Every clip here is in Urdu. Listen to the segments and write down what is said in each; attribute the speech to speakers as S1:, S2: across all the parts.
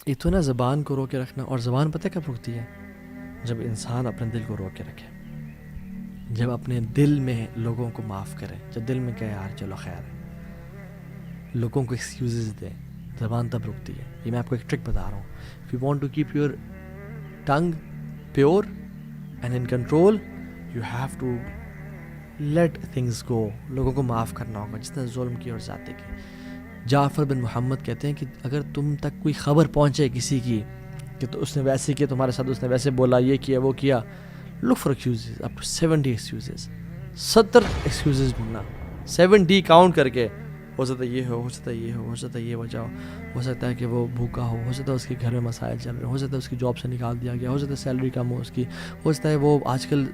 S1: ایک تو نا زبان کو رو کے رکھنا، اور زبان پتہ کب رکتی ہے؟ جب انسان اپنے دل کو رو کے رکھے، جب اپنے دل میں لوگوں کو معاف کرے، جب دل میں کہے یار چلو خیر ہے، لوگوں کو ایکسکیوزز دے، زبان تب رکتی ہے. یہ میں آپ کو ایک ٹرک بتا رہا ہوں. If you want to keep your tongue pure and in control, you have to let things go. لوگوں کو معاف کرنا ہوگا جس نے ظلم کی اور زیادتی کی. جعفر بن محمد کہتے ہیں کہ اگر تم تک کوئی خبر پہنچے کسی کی کہ تو اس نے ویسے کیا تمہارے ساتھ، اس نے ویسے بولا، یہ کیا وہ کیا، look for excuses up to 70 excuses. 70 excuses ڈھونڈنا، 70 کاؤنٹ کر کے. ہو سکتا ہے یہ ہو سکتا ہے یہ ہو سکتا ہے یہ وجہ ہو سکتا ہے کہ وہ بھوکا ہو سکتا ہے اس کے گھر میں مسائل چل رہے، ہو سکتا ہے اس کی جاب سے نکال دیا گیا، ہو سکتا ہے سیلری کم ہو اس کی، ہو سکتا ہے وہ آج کل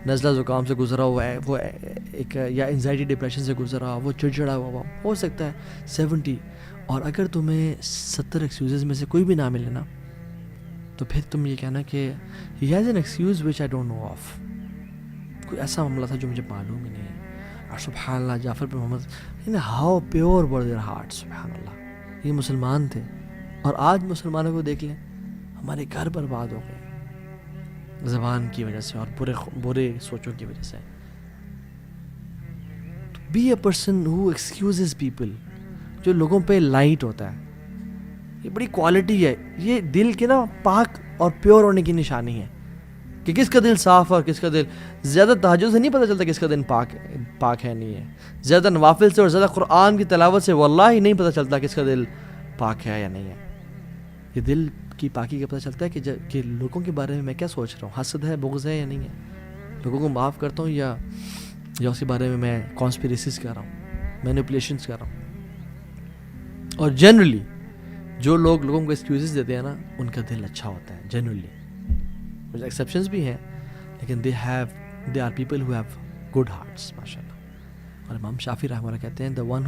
S1: نزلہ زکام سے گزرا ہوا ہے، وہ ایک یا انزائٹی ڈپریشن سے گزرا، وہ چڑچڑا ہوا ہو سکتا ہے 70. اور اگر تمہیں 70 ایکسکیوزز میں سے کوئی بھی نہ ملے نا، تو پھر تم یہ کہنا کہ he has an excuse which I don't know of. کوئی ایسا معاملہ تھا جو مجھے معلوم ہی نہیں ہے. اور سبحان اللہ، جعفر بن محمد، how pure were their hearts. سبحان اللہ، یہ مسلمان تھے. اور آج مسلمانوں کو دیکھ لیں، ہمارے گھر برباد ہو گئے زبان کی وجہ سے اور برے سوچوں کی وجہ سے. be a person who excuses people، جو لوگوں پہ لائٹ ہوتا ہے. یہ بڑی کوالٹی ہے، یہ دل کے نا پاک اور پیور ہونے کی نشانی ہے کہ کس کا دل صاف ہے اور کس کا دل. زیادہ تہجد سے نہیں پتہ چلتا کس کا دل پاک ہے نہیں ہے. زیادہ نوافل سے اور زیادہ قرآن کی تلاوت سے واللہ ہی نہیں پتہ چلتا کس کا دل پاک ہے یا نہیں ہے. یہ دل کی پاکی کا پتہ چلتا ہے کہ لوگوں کے بارے میں میں کیا سوچ رہا ہوں، حسد ہے، بغض ہے یا نہیں ہے، لوگوں کو معاف کرتا ہوں یا اس کے بارے میں میں کانسپیریسیز کر رہا ہوں، مینیپولیشنز کر رہا ہوں. اور جنرلی جو لوگ لوگوں کو ایکسکیوزز دیتے ہیں نا، ان کا دل اچھا ہوتا ہے جنرلی. کچھ ایکسیپشنز بھی ہیں لیکن they are people who have good hearts ماشاء اللہ. اور امام شافعی رحمہ اللہ کہتے ہیں the one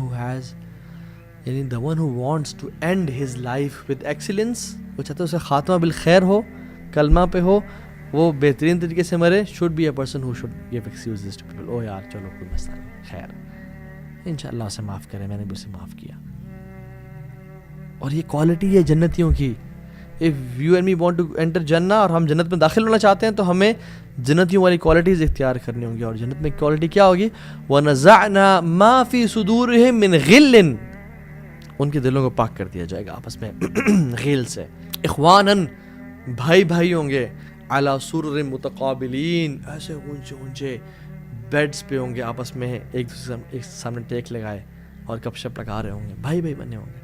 S1: who wants to end his life with excellence، وہ چاہتا ہے اسے خاتمہ بالخیر ہو، کلمہ پہ ہو، وہ بہترین طریقے سے مرے. should be a person who should give excuses to people. او یار چلو کوئی مسئلہ نہیں، خیر انشاءاللہ اسے معاف کرے، میں نے بھی اسے معاف کیا. اور یہ کوالٹی ہے جنتیوں کی. if you and me want to enter جنہ، اور ہم جنت میں داخل ہونا چاہتے ہیں تو ہمیں جنتیوں والی کوالٹیز اختیار کرنی ہوں گی. اور جنت میں کوالٹی کیا ہوگی؟ وَنَزَعْنَا مَا فِي صُدُورِهِم مِّن غِلٍّ، ان کے دلوں کو پاک کر دیا جائے گا آپس میں غیل سے. اخواناً، بھائی بھائی ہوں گے، عَلَى سُرُرٍ مُتَقَابِلِينَ، ایسے اونچے اونچے بیڈز پہ ہوں گے، آپس میں ایک دوسرے ایک سامنے ٹیک لگائے اور گپ شپ لگا رہے ہوں گے، بھائی بھائی بنے ہوں گے.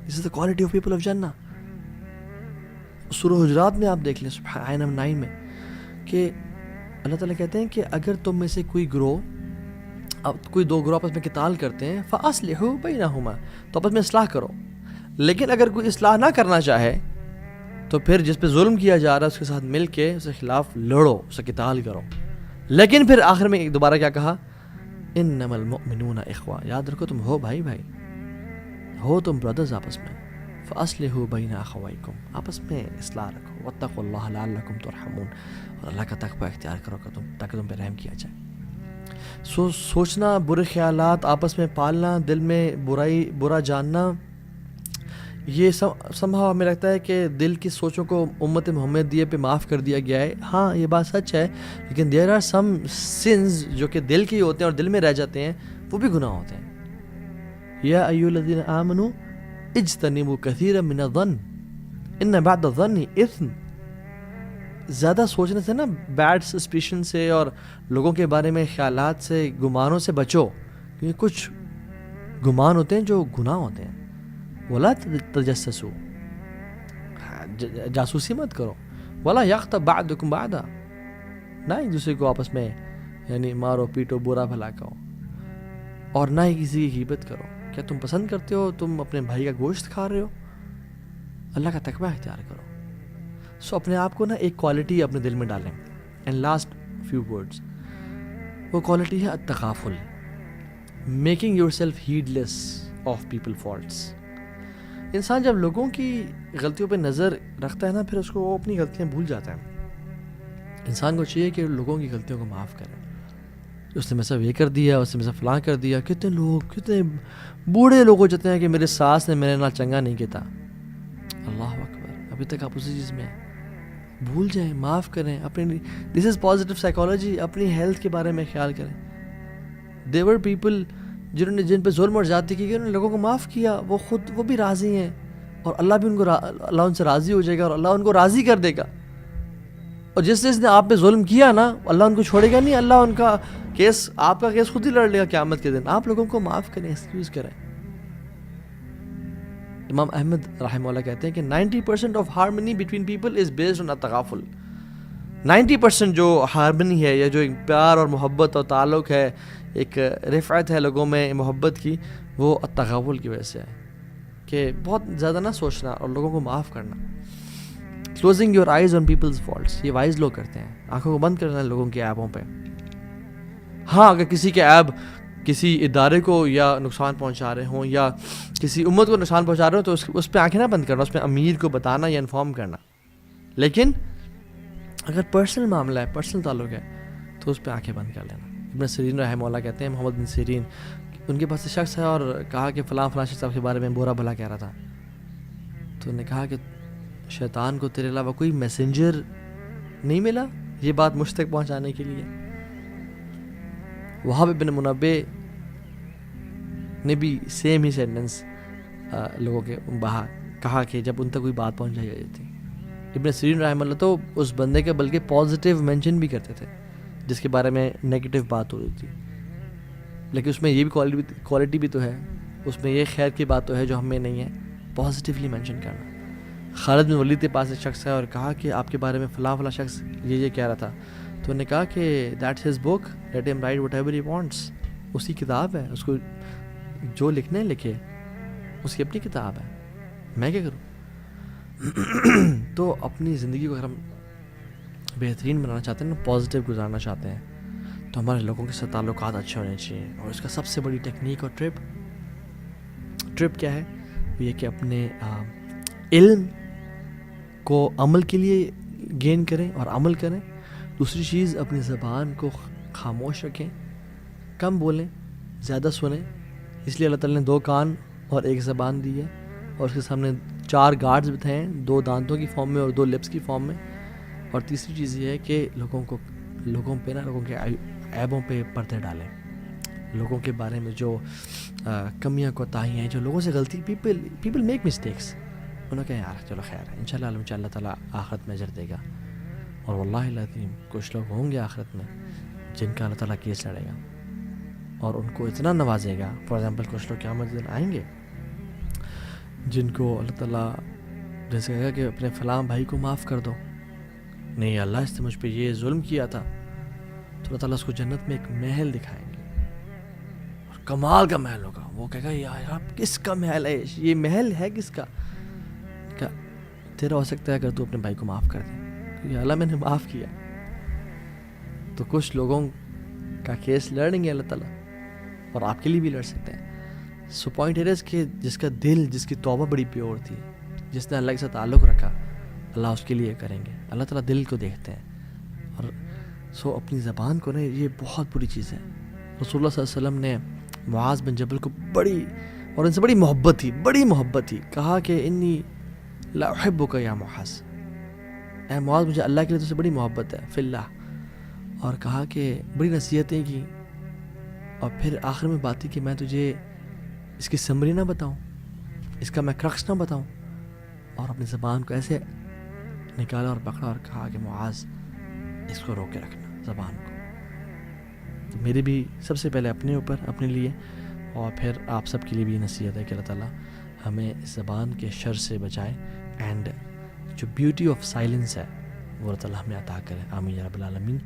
S1: This is the quality of people of Jannah. سورہ حجرات میں آپ دیکھ لیں، سبحان آیہ نمبر 9 میں، کہ اللہ تعالیٰ کہتے ہیں کہ اگر تم میں سے کوئی دو گروہ آپس میں قتال کرتے ہیں، فَأَصْلِحُوا بَيْنَهُمَا، تو آپس میں اصلاح کرو. لیکن اگر کوئی اصلاح نہ کرنا چاہے تو پھر جس پہ ظلم کیا جا رہا ہے اس کے ساتھ مل کے اس کے خلاف لڑو، اسے قتال کرو. لیکن پھر آخر میں دوبارہ کیا کہا؟ اِنَّمَا الْمُؤْمِنُونَ إِخْوَةٌ، یاد رکھو تم ہو بھائی بھائی، ہو تم بردرز آپس میں. فَأَصْلِحُوا بَيْنَ أَخَوَيْكُمْ، آپس میں اصلاح رکھو. وَاتَّقُوا اللَّهَ لَعَلَّكُمْ تُرْحَمُونَ، اور اللہ کا تقوی اختیار کرو تاکہ تم پہ رحم کیا جائے. سوچنا، برے خیالات آپس میں پالنا، دل میں برا جاننا، یہ سمجھا ہمیں لگتا ہے کہ دل کی سوچوں کو امت محمدیہ پہ معاف کر دیا گیا ہے. ہاں یہ بات سچ ہے، لیکن there are some sins جو کہ دل کے ہوتے ہیں اور دل میں رہ جاتے ہیں، وہ بھی گناہ ہوتے ہیں. یا ایھا الذین آمنوا اجتنبوا کثیرا من الظن ان بعد الظن اثم. زیادہ سوچنے سے نا، بیڈ سسپیشن سے اور لوگوں کے بارے میں خیالات سے، گمانوں سے بچو، کیونکہ کچھ گمان ہوتے ہیں جو گناہ ہوتے ہیں. ولا تجسسوا، جاسوسی مت کرو. ولا یغتب بعضکم بعضا، نہ ایک دوسرے کو آپس میں یعنی مارو پیٹو، برا بھلا کہو، اور نہ ہی کسی کی غیبت کرو. کیا تم پسند کرتے ہو تم اپنے بھائی کا گوشت کھا رہے ہو؟ اللہ کا تقوی اختیار کرو. اپنے آپ کو نا ایک کوالٹی اپنے دل میں ڈالیں. اینڈ لاسٹ فیو ورڈز، وہ کوالٹی ہے التغافل، making yourself heedless of people faults. انسان جب لوگوں کی غلطیوں پہ نظر رکھتا ہے نا، پھر اس کو وہ اپنی غلطیاں بھول جاتا ہے. انسان کو چاہیے کہ لوگوں کی غلطیوں کو معاف کرے. اس نے میں سب یہ کر دیا، اس نے میں سب فلاں کر دیا. کتنے بوڑھے لوگ ہو جاتے ہیں کہ میرے ساس نے میرے نال چنگا نہیں کیتا. اللہ اکبر، ابھی تک آپ اسی چیز میں ہیں. بھول جائیں, معاف کریں اپنے. دس از پازیٹیو سائیکالوجی. اپنی ہیلتھ کے بارے میں خیال کریں. دیور پیپل جنہوں نے جن پہ ظلم اور زیادتی کی, انہوں نے لوگوں کو معاف کیا, وہ بھی راضی ہیں, اور اللہ بھی اللہ ان سے راضی ہو جائے گا, اور اللہ ان کو راضی کر دے گا. اور جس نے آپ پہ ظلم کیا نا, اللہ ان کو چھوڑے گا نہیں. اللہ ان کا کیس, آپ کا کیس خود ہی لڑ لے گا قیامت کے دن. آپ لوگوں کو معاف کریں, ایکسکیوز کریں. امام احمد رحمہ اللہ کہتے ہیں کہ 90% of harmony between people is based on التغافل. 90% جو ہارمنی ہے, یا جو ایک پیار اور محبت اور تعلق ہے, ایک رفعت ہے لوگوں میں محبت کی, وہ التغافل کی وجہ سے ہے. کہ بہت زیادہ نہ سوچنا اور لوگوں کو معاف کرنا. Closing your eyes on people's faults, یہ وائز لوگ کرتے ہیں. آنکھوں کو بند کرنا لوگوں کے عیبوں پہ. ہاں, اگر کسی کے عیب کسی ادارے کو یا نقصان پہنچا رہے ہوں, یا کسی امت کو نقصان پہنچا رہے ہوں, تو اس پہ آنکھیں نہ بند کرنا, اس پہ امیر کو بتانا یا انفارم کرنا. لیکن اگر پرسنل معاملہ ہے, پرسنل تعلق ہے, تو اس پہ آنکھیں بند کر لینا. ابن سیرین رحمہ اللہ کہتے ہیں, محمد بن سیرین, ان کے پاس ایک شخص ہے اور کہا کہ فلاں شخص کے بارے میں برا بھلا کہہ رہا تھا. تو انہوں نے کہا کہ شیطان کو تیرے علاوہ کوئی میسنجر نہیں ملا یہ بات مجھ تک پہنچانے کے لیے. وہاب بن منبع نے بھی سیم ہی سینٹنس لوگوں کے کہا کہ جب ان تک کوئی بات پہنچائی جاتی تھی. ابن سیرین رحمہ اللہ تو اس بندے کے بلکہ پازیٹیو مینشن بھی کرتے تھے جس کے بارے میں نیگیٹو بات ہو رہی تھی, لیکن اس میں یہ بھی کوالٹی بھی تو ہے, اس میں یہ خیر کی بات تو ہے جو ہمیں نہیں ہے, پازیٹیولی مینشن کرنا. خالد بن ولید کے پاس ایک شخص ہے اور کہا کہ آپ کے بارے میں فلاں شخص یہ کہہ رہا تھا. تو انہوں نے کہا کہ دیٹس ہز بک, لیٹ ہم write whatever he wants. اس کی کتاب ہے, اس کو جو لکھنا ہے لکھے, اس کی اپنی کتاب ہے, میں کیا کروں. تو اپنی زندگی کو اگر ہم بہترین بنانا چاہتے ہیں نا, پازیٹیو گزارنا چاہتے ہیں, تو ہمارے لوگوں کے ساتھ تعلقات اچھے ہونے چاہیے. اور اس کا سب سے بڑی ٹیکنیک اور ٹرپ کیا ہے, وہ یہ کہ اپنے علم کو عمل کے لیے گین کریں اور عمل کریں. دوسری چیز, اپنی زبان کو خاموش رکھیں, کم بولیں, زیادہ سنیں. اس لیے اللہ تعالیٰ نے 2 کان اور 1 زبان دی ہے, اور اس کے سامنے 4 گارڈز بتائے ہیں, 2 دانتوں کی فارم میں اور 2 لپس کی فارم میں. اور تیسری چیز یہ ہے کہ لوگوں پہ لوگوں کے عیبوں پہ پردے ڈالیں. لوگوں کے بارے میں جو کمیاں کوتاہیاں ہیں, جو لوگوں سے غلطی, پیپل میک مسٹیکس, انہوں کہیں یار چلو خیر ہے, انشاءاللہ اللہ تعالیٰ آخرت میں اجر دے گا. اور واللہ العظیم کچھ لوگ ہوں گے آخرت میں جن کا اللہ تعالیٰ کیس لڑے گا اور ان کو اتنا نوازے گا. فار ایگزامپل, کچھ لوگ قیامت دن آئیں گے جن کو اللہ تعالیٰ جیسے کہے گا کہ اپنے فلاں بھائی کو معاف کر دو, نہیں اللہ اس نے مجھ پہ یہ ظلم کیا تھا, تو اللہ تعالیٰ اس کو جنت میں ایک محل دکھائیں گے, اور کمال کا محل ہوگا. وہ کہے گا یار آپ کس کا محل ہے, یہ محل ہے کس کا. تیرا ہو سکتا ہے اگر تو اپنے بھائی کو معاف کر دیں, کیونکہ اللہ میں نے معاف کیا. تو کچھ لوگوں کا کیس لڑیں گے اللہ تعالیٰ, اور آپ کے لیے بھی لڑ سکتے ہیں. سو پوائنٹ یہ ہے کہ جس کا دل, جس کی توبہ بڑی پیور تھی, جس نے اللہ کے ساتھ تعلق رکھا, اللہ اس کے لیے کریں گے. اللہ تعالیٰ دل کو دیکھتے ہیں. اور سو اپنی زبان کو یہ بہت بڑی چیز ہے. رسول اللہ صلی اللہ علیہ وسلم نے معاذ بن جبل کو اور ان سے بڑی محبت تھی, کہا کہ انی لا احبک یا معاذ, اے معاذ مجھے اللہ کے لیے تو سے بڑی محبت ہے فی اللہ. اور کہا کہ بڑی نصیحتیں کی, اور پھر آخر میں بات تھی کہ میں تجھے اس کی سمری نہ بتاؤں, اس کا میں کرکس نہ بتاؤں. اور اپنی زبان کو ایسے نکالا اور پکڑا اور کہا کہ معاذ اس کو روک کے رکھنا زبان کو. تو میری بھی سب سے پہلے اپنے اوپر, اپنے لیے, اور پھر آپ سب کے لیے بھی نصیحت ہے کہ اللہ تعالیٰ ہمیں زبان کے شر سے بچائے, اینڈ جو بیوٹی آف سائلنس ہے وہ اللہ تعالیٰ ہمیں عطا کرے. آمین یا رب العالمین.